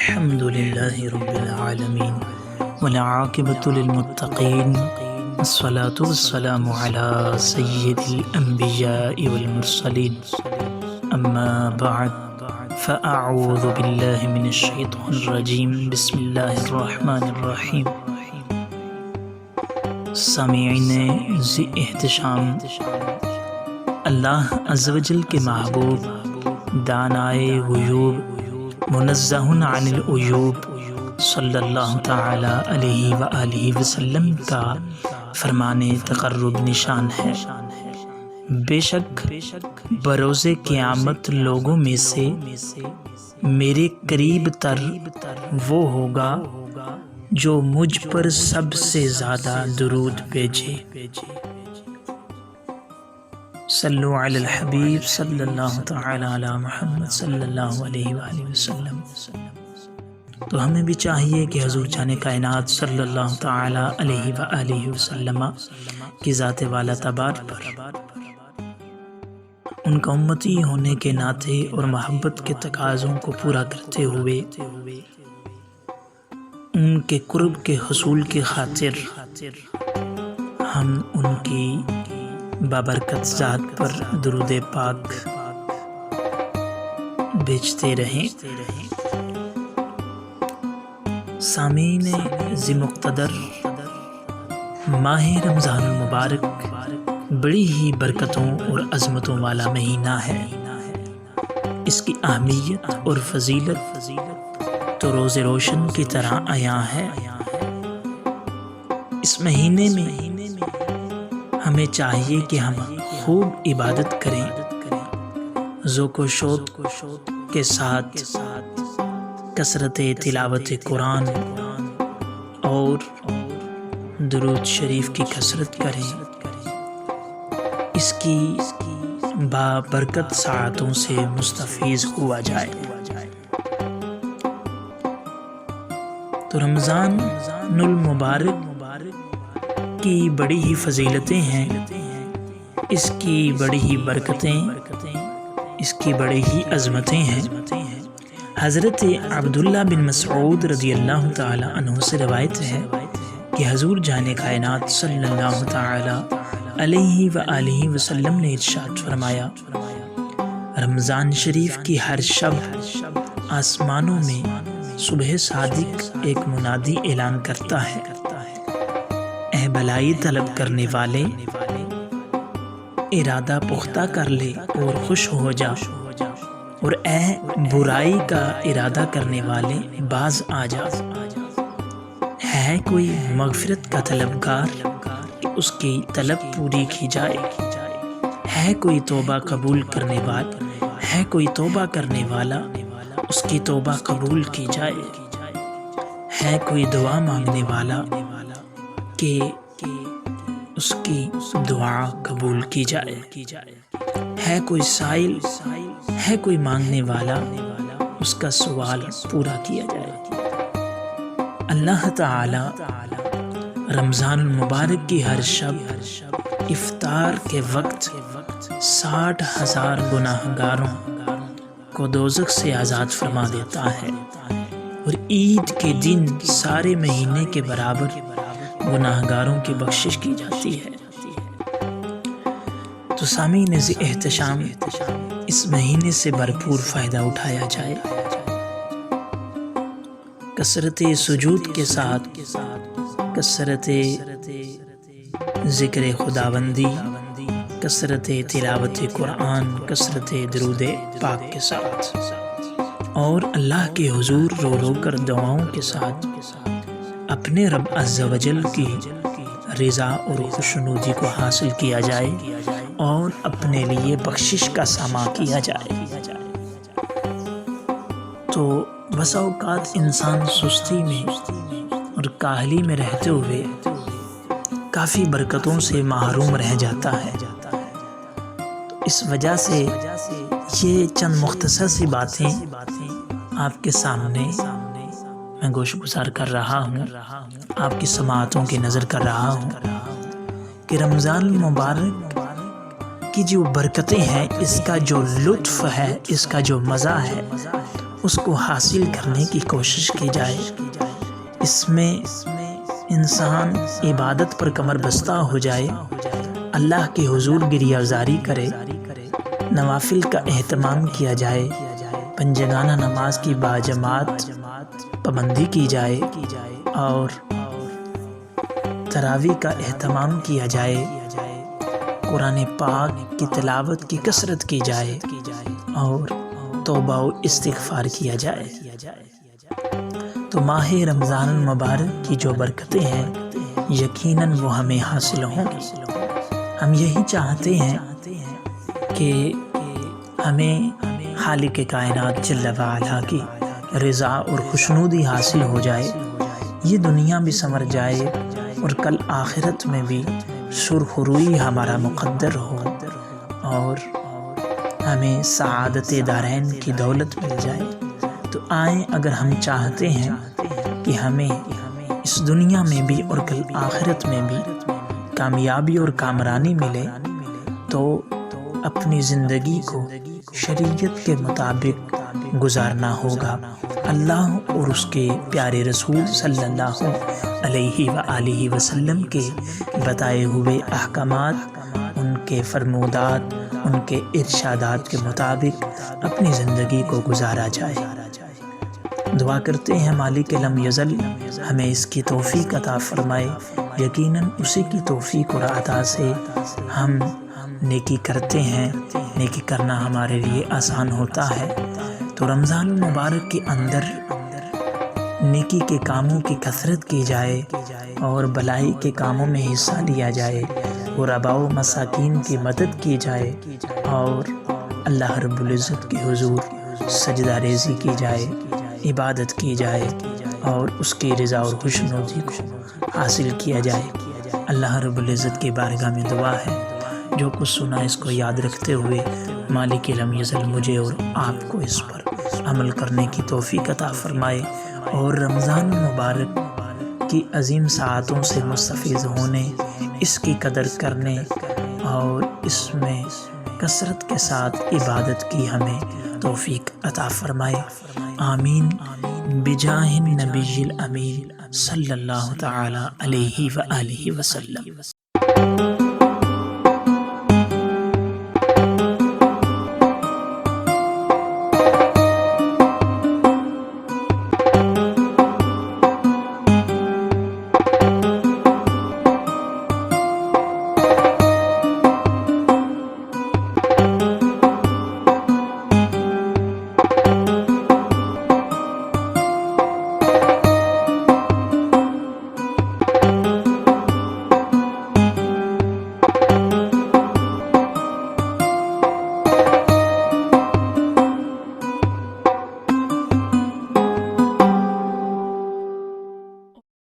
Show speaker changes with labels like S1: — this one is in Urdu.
S1: الحمد لله رب العالمين والعاقبة للمتقين والصلاة والسلام على سيد الأنبياء والمرسلين أما بعد فأعوذ بالله من الشيطان الرجيم بسم الله الرحمن الرحيم. سامعین ذی احتشام، اللہ عز و جل کے محبوب دانائے غیوب منزہ عن العیوب صلی اللہ تعالی علیہ وآلہ وسلم کا فرمان تقرب نشان ہے. بے شک بروز قیامت لوگوں میں سے میرے قریب تر وہ ہوگا جو مجھ پر سب سے زیادہ درود بھیجے. صلو علی الحبیب صلی اللہ تعالی علی محمد صلی اللہ علیہ وآلہ وسلم. تو ہمیں بھی چاہیے کہ حضور جان کائنات صلی اللہ تعالی علیہ وآلہ وسلم کی ذات والا تبار پر ان کا امتی ہونے کے ناطے اور محبت کے تقاضوں کو پورا کرتے ہوئے ان کے قرب کے حصول کی خاطر ہم ان کی بابرکت ذات پر درود پاک بھیجتے رہیں. سامعین ذی مقتدر، ماہ رمضان المبارک بڑی ہی برکتوں اور عظمتوں والا مہینہ ہے. اس کی اہمیت اور فضیلت تو روز روشن کی طرح عیاں ہے. اس مہینے میں ہمیں چاہیے کہ ہم خوب عبادت کریں، ذوق و شوق کے ساتھ کثرت تلاوت قرآن اور درود شریف کی کثرت کریں. اس کی بابرکت ساعتوں سے مستفیض ہوا جائے. تو رمضان المبارک کی بڑی ہی فضیلتیں ہیں، اس کی بڑی ہی برکتیں، اس کی بڑی ہی عظمتیں ہیں. حضرت عبداللہ بن مسعود رضی اللہ تعالی عنہ سے روایت ہے کہ حضور جان کائنات صلی اللہ تعالی علیہ وآلہ وسلم نے ارشاد فرمایا، رمضان شریف کی ہر شب آسمانوں میں صبح صادق ایک منادی اعلان کرتا ہے، اے بلائی طلب کرنے والے، ارادہ پختہ کر لے اور خوش ہو جا، اور اے برائی کا ارادہ کرنے والے باز آ جا. ہے کوئی مغفرت کا طلبگار کہ اس کی طلب پوری کی جائے، ہے کوئی توبہ قبول کرنے والا، ہے کوئی توبہ کرنے والا اس کی توبہ قبول کی جائے، ہے کوئی دعا مانگنے والا کہ اس کی دعا قبول کی جائے، ہے کوئی سائل، ہے کوئی مانگنے والا اس کا سوال پورا کیا جائے. اللہ تعالی رمضان المبارک کی ہر شب افطار کے وقت 60,000 گناہگاروں کو دوزخ سے آزاد فرما دیتا ہے، اور عید کے دن سارے مہینے کے برابر گناہگاروں کی بخشش کی جاتی ہے. تو سامعین ذی احتشام، اس مہینے سے بھرپور فائدہ اٹھایا جائے. کثرت سجود کے ساتھ کثرت ذکر خداوندی، کثرت تلاوت قرآن، کثرت درود پاک کے ساتھ اور اللہ کے حضور رو رو کر دعاؤں کے ساتھ اپنے رب عز و جل کی رضا اور خوشنودی کو حاصل کیا جائے اور اپنے لیے بخشش کا ساماں کیا جائے. تو بسا اوقات انسان سستی میں اور کاہلی میں رہتے ہوئے کافی برکتوں سے محروم رہ جاتا ہے. اس وجہ سے یہ چند مختصر سی باتیں آپ کے سامنے میں گوش گزار کر رہا ہوں، آپ کی سماعتوں کی نظر کر رہا ہوں کہ رمضان المبارک کی جو برکتیں ہیں، اس کا جو لطف ہے، اس کا جو مزہ ہے، اس کو حاصل کرنے کی کوشش کی جائے۔ اس میں انسان عبادت پر کمر بستہ ہو جائے، اللہ کے حضور گریہ زاری کرے، نوافل کا اہتمام کیا جائے، پنجگانہ نماز کی باجماعت پابندی کی جائے اور تراویح کا اہتمام کیا جائے، قرآن پاک کی تلاوت کی کثرت کی جائے اور توبہ و استغفار کیا جائے، تو ماہ رمضان المبارک کی جو برکتیں ہیں یقیناً وہ ہمیں حاصل ہوں گی۔ ہم یہی چاہتے ہیں کہ ہمیں خالق کائنات جل وعلا کی رضا اور خوشنودی حاصل ہو جائے، یہ دنیا بھی سنور جائے اور کل آخرت میں بھی سرخروئی ہمارا مقدر ہو اور ہمیں سعادت دارین کی دولت مل جائے۔ تو آئیں، اگر ہم چاہتے ہیں کہ ہمیں اس دنیا میں بھی اور کل آخرت میں بھی کامیابی اور کامرانی ملے، تو اپنی زندگی کو شریعت کے مطابق گزارنا ہوگا، اللہ اور اس کے پیارے رسول صلی اللہ علیہ وآلہ وسلم کے بتائے ہوئے احکامات، ان کے فرمودات، ان کے ارشادات کے مطابق اپنی زندگی کو گزارا جائے۔ دعا کرتے ہیں مالک لم یزل ہمیں اس کی توفیق عطا فرمائے، یقیناً اسی کی توفیق اور عطا سے ہم نیکی کرتے ہیں، نیکی کرنا ہمارے لیے آسان ہوتا ہے۔ تو رمضان المبارک کے اندر نیکی کے کاموں کی کثرت کی جائے اور بلائی کے کاموں میں حصہ لیا جائے، غرباء و مساکین کی مدد کی جائے اور اللہ رب العزت کے حضور سجدہ ریزی کی جائے، عبادت کی جائے اور اس کی رضا اور خوشنودی کو حاصل کیا جائے۔ اللہ رب العزت کی بارگاہ میں دعا ہے، جو کچھ سنا اس کو یاد رکھتے ہوئے مالک لم یزل مجھے اور آپ کو اس پر عمل کرنے کی توفیق عطا فرمائے اور رمضان المبارک کی عظیم ساعتوں سے مستفیض ہونے، اس کی قدر کرنے اور اس میں کثرت کے ساتھ عبادت کی ہمیں توفیق عطا فرمائے۔ آمین بجاہ النبی الامین صلی اللہ تعالی علیہ وآلہ وسلم۔